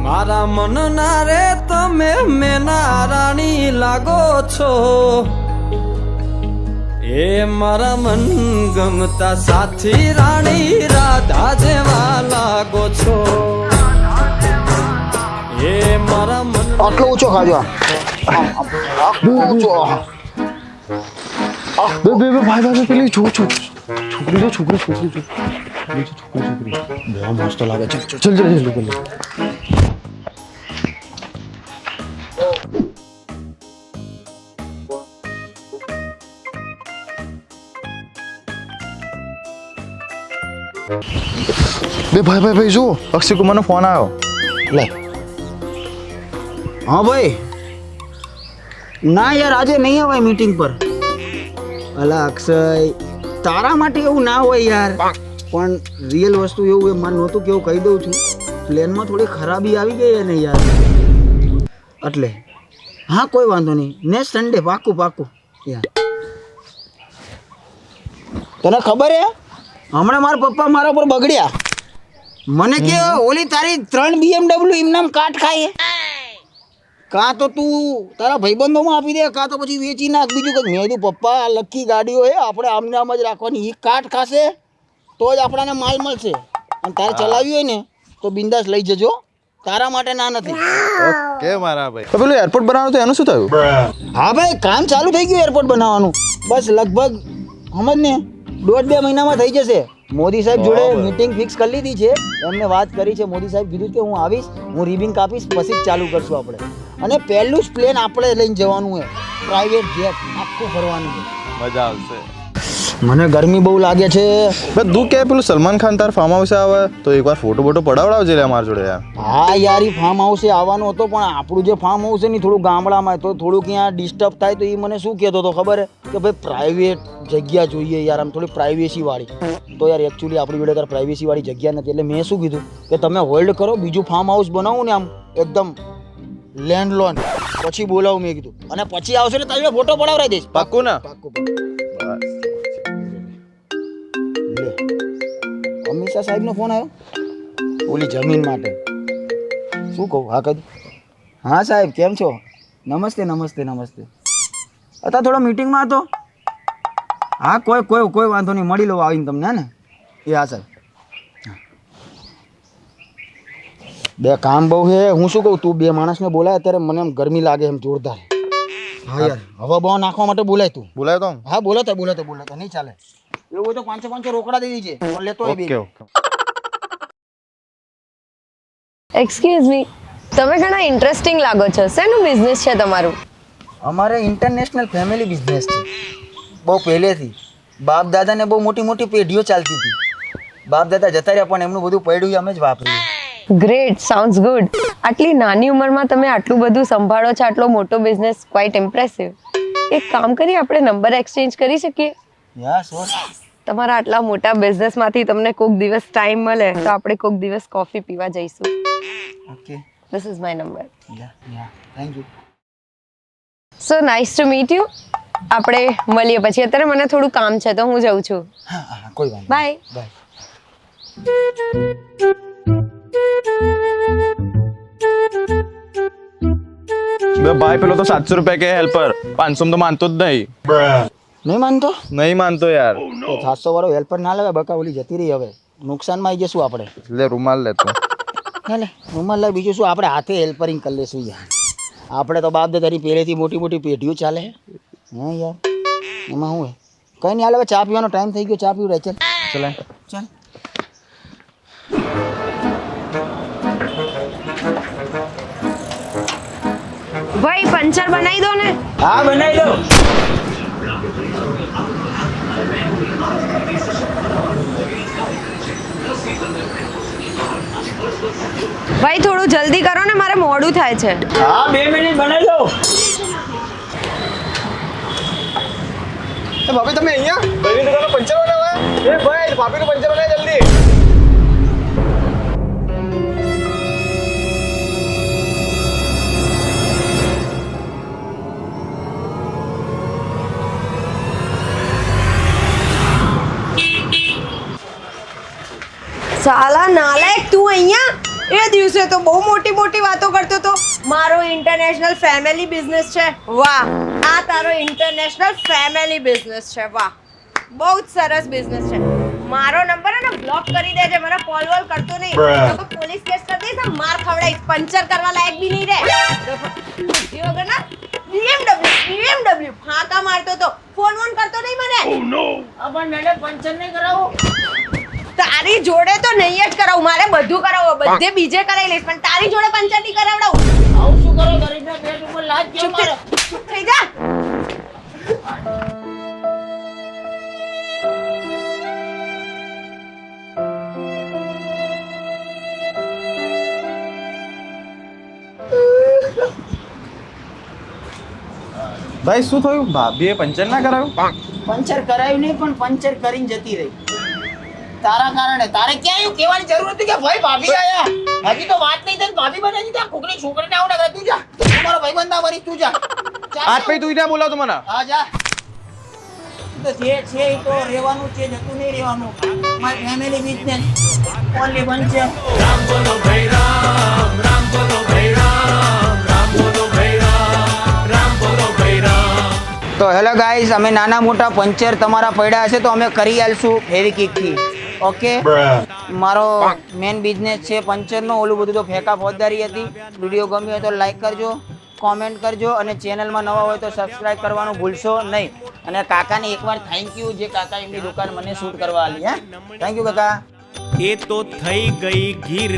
મારા મનના રે તમે મેના રાણી લાગો છો, એ મારા મન ગમતા સાથી રાણી રાધા જેવા લાગો છો, એ મારા મન આટલો ઊંચો ખાજો ઊંચો બે બે બે ભાઈ પેલી છોકરી જો છોકરી બહુ મસ્ત લાગે છે. ચલ બે ભાઈ જો અક્ષય કુમારનો ફોન આવ્યો. લે હા ભાઈ, ના યાર આજે નહીં અવાય મીટિંગ પર. અલા અક્ષય, તારા માટે એવું ના હોય યાર, પણ રિયલ વસ્તુ એવું મારે નહોતું કેવું કહી દઉં છું. પ્લેનમાં થોડી ખરાબી આવી ગઈ ને યાર, એટલે હા કોઈ વાંધો નહીં. નેક્સ્ટ સન્ડે પાક્કું યાર. તને ખબર હે હમણાં મારા પપ્પા મારા ઉપર બગડ્યા. મને કે ઓલી તારી 3 BMW એમનામ કાટ ખાય, કાં તો તું તારા ભાઈબંધોમાં આપી દે, કાં તો પછી વેચી નાખ. બીજું કંઈ. મેં કીધું પપ્પા આ લકી ગાડીઓ હે, આપણે આમને આમ જ રાખવાની. એ કાટ ખાશે તો જ આપણને માલ મળશે. અને તારે ચલાવ્યું હોય ને તો બિંદાસ લઈ જજો, તારા માટે ના નથી. ઓકે મારા ભાઈ. પેલું એરપોર્ટ બનાવવાનું તો એનું શું થયું? હા ભાઈ, કામ ચાલુ થઈ ગયું એરપોર્ટ બનાવવાનું. બસ લગભગ સમજ ને 1.5-2 મહિનામાં થઈ જશે. મોદી સાહેબ જોડે મીટિંગ ફિક્સ કરી લીધી છે. એમને વાત કરી છે. મોદી સાહેબ કીધું કે હું આવીશ, હું રિબિન કાપીશ, પછી જ ચાલુ કરશું આપણે. અને પહેલું જ પ્લેન આપણે લઈને જવાનું છે, પ્રાઇવેટ જેટ, આખું ફરવાનું છે. મજા આવશે. મને ગરમી બહુ લાગે છે. બસ તું કે પેલું સલમાન ખાન તાર ફાર્મ હાઉસે આવે તો એકવાર ફોટો પડાવડાવજે લે મારા જોડે યાર. હા યાર, એ ફાર્મ હાઉસે આવવાનો હતો, પણ આપણું જે ફાર્મ હાઉસ છે ને થોડું ગામડામાં, તો થોડુંક અહીંયા ડિસ્ટર્બ થાય. તો એ મને શું કહેતો હતો ખબર કે ભાઈ પ્રાઇવેટ જગ્યા જોઈએ યાર, આમ થોડી પ્રાઇવેસી વાળી. તો યાર એકચ્યુઅલી આપણી જોડે તાર પ્રાઇવેસી વાળી જગ્યા નથી. એટલે મેં શું કીધું કે તમે હોલ્ડ કરો, બીજું ફાર્મ હાઉસ બનાવું ને આમ એકદમ લેન્ડ લોન, પછી બોલાવું મેં કીધું. અને પછી આવશે ને તમે ફોટો પડાવરાઈ દઈશ. પાક્કું ને? પાક્કું. અમિત શાહ સાહેબનો ફોન આવ્યો ઓલી જમીન માટે. શું કહું? હા કદ. હા સાહેબ, કેમ છો? નમસ્તે. અત્યારે થોડો મીટિંગમાં હતો. હા કોઈ વાંધો નહીં, મળી લો આવીને તમને ને. એ હા સાહેબ. બે કામ બહુ છે. હું શું કહું, તું 2 માણસને બોલાય. અત્યારે મને એમ ગરમી લાગે એમ જોરદાર. હા યાર, હવા બહુ નાખવા માટે બોલાય તું. બોલાયો તો? હા બોલાતો નહીં ચાલે. એવું હોય તો 500 રોકડા દઈ દીજે, લેતો હોય. ઓકે. એક્સક્યુઝ મી, તમે ઘણા ઇન્ટરેસ્ટિંગ લાગો છો. શેનું બિઝનેસ છે તમારું? અમારે ઇન્ટરનેશનલ ફેમિલી બિઝનેસ છે. બહુ પહેલેથી બાપ દાદાને બહુ મોટી પેઢીઓ ચાલતી હતી. બાપ દાદા જતા રહ્યા, પણ એમનું બધું પડ્યું અમે જ વાપરીએ. Great, sounds good. આટલી નાની ઉંમરમાં તમે આટલું બધું સંભાળો છો, આટલો મોટો બિઝનેસ, ક્વાઇટ ઇમ્પ્રેસિવ. એક કામ કરીએ, આપણે નંબર એક્સચેન્જ કરી શકીએ? યા શ્યોર. તમારા આટલા મોટા બિઝનેસમાંથી તમને કોઈક દિવસ ટાઈમ મળે તો આપણે કોઈક દિવસ કોફી પીવા જઈશું. Okay, this is my number. Yeah thank you. So nice to meet you. આપણે મળીએ પછી. અત્યારે મને થોડું કામ છે તો હું જઉં છું. હા કોઈ વાંધો. બાય. બે ભાઈ પેલો તો 700 રૂપિયા કે હેલ્પર, 500 તો માનતો જ નહીં માનતો યાર. તો 700 વાળો હેલ્પર ના લેવાય. બકા ઓલી જતી રહી, હવે નુકસાનમાં આવી જશું આપણે. લે રૂમાલ લે તું. લે રૂમાલ લાવ. બીજું શું, આપણે હાથે હેલ્પરિંગ કરી લેશું યાર. આપણે તો બાપ દાદાની પહેલેથી મોટી પેઢીઓ ચાલે. હા યાર, એમાં શું હે? કંઈ નહીં, હાલ હવે ચા પીવાનો ટાઈમ થઈ ગયો. ચા પીવું રહે. ચાલ. ભાઈ પંચર બનાવી દો ને. હા બનાવી દો. ભાઈ થોડું જલ્દી કરો ને, મારે મોડું થાય છે. હા 2 મિનિટ બનાવી દો. ભાભી તમે અહીંયા ભાઈની દુકાનનો પંચર બનાવે? એ ભાઈ ભાભીનું પંચર બનાવે જલ્દી. સાલા નાલાયક, તું અહીંયા એ દિવસે તો બહુ મોટી મોટી વાતો કરતો હતો. મારો ઇન્ટરનેશનલ ફેમિલી બિઝનેસ છે. વાહ, આ તારો ઇન્ટરનેશનલ ફેમિલી બિઝનેસ છે. વાહ, બહુ જ સરસ બિઝનેસ છે. મારો નંબર હે ને બ્લોક કરી દેજે, મને કોલ વોલ કરતો નહીં. તો પોલીસ કેસ કરી દઈશ ને, માર ખવડાવીશ, પંચર કરવા લાયક બી નહીં રહે. બુદ્ધિ વગર ના BMW ફાંકા મારતો તો, ફોન વોન કરતો નહીં મને. પણ મેડમ પંચર નહીં કરાવો. તારી જોડે તો નહીં જ કરાવું, મારે બધું કરાવો, બધે બીજે કરાવી લઈશ, પણ તારી જોડે પંચર નહીં કરાવડાવું. આવું શું કરો ગરીબના પેટ ઉપર લાજ કેમ મારો? ચૂપ થઈ જા. ભાઈ શું થયું? ભાભીએ પંચર ના કરાવ્યું? પંચર કરાયું નહીં, પણ પંચર કરીને જતી રહી તારા કારણે. તારે ક્યાં એવું કહેવાની જરૂર હતી કે ભાઈ ભાભી આયા? હજી તો વાત નહીં થઈ, ભાભી બને છે. ત્યાં કોકની છોકરીને આવું ના કરે. તું જા, તું મારો ભાઈબંધ ના બની, તું જા. આજ પછી તું ના બોલાવતો મને. હા જા. તો જે છે એ તો રહેવાનું છે, જતું નહીં રહેવાનું. મારી ફેમિલી બિઝનેસ ઓનલી બનશે. તો હેલો ગાઈઝ, અમે નાના મોટા પંચર તમારા પડ્યા હશે તો અમે કરી આલશું ફેવિકિકથી. ઓકે, મારો મેન બિઝનેસ છે પંચરનો. ઓલું બધું તો ફેંકા ફોજદારી હતી. વિડીયો ગમ્યો હોય તો લાઈક કરજો, કોમેન્ટ કરજો, અને ચેનલમાં નવા હોય તો સબસ્ક્રાઈબ કરવાનું ભૂલશો નહીં. અને કાકાને એકવાર થેન્ક યુ, જે કાકા એમની દુકાન મને શૂટ કરવા આલી. હે, થેન્ક યુ કાકા. એ તો થઈ ગઈ ગીર